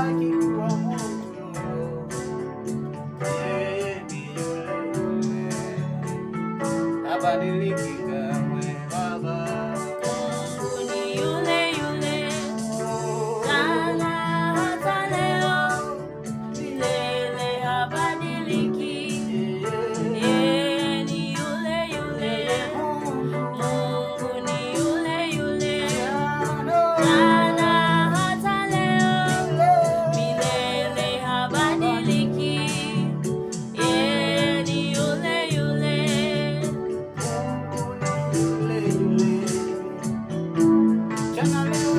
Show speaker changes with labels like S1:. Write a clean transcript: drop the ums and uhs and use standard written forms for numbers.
S1: atabaki kuwa Mungu. Yeye ni yule yule, habadiliki kamwe Baba.
S2: Mungu ni yule yule, jana hata leo, milele habadiliki. Yeye ni yule yule, Mungu ni yule yule, jana hata leo, milele habadiliki. Yeye ni yule yule,
S1: Mungu ni yule yule, jana leo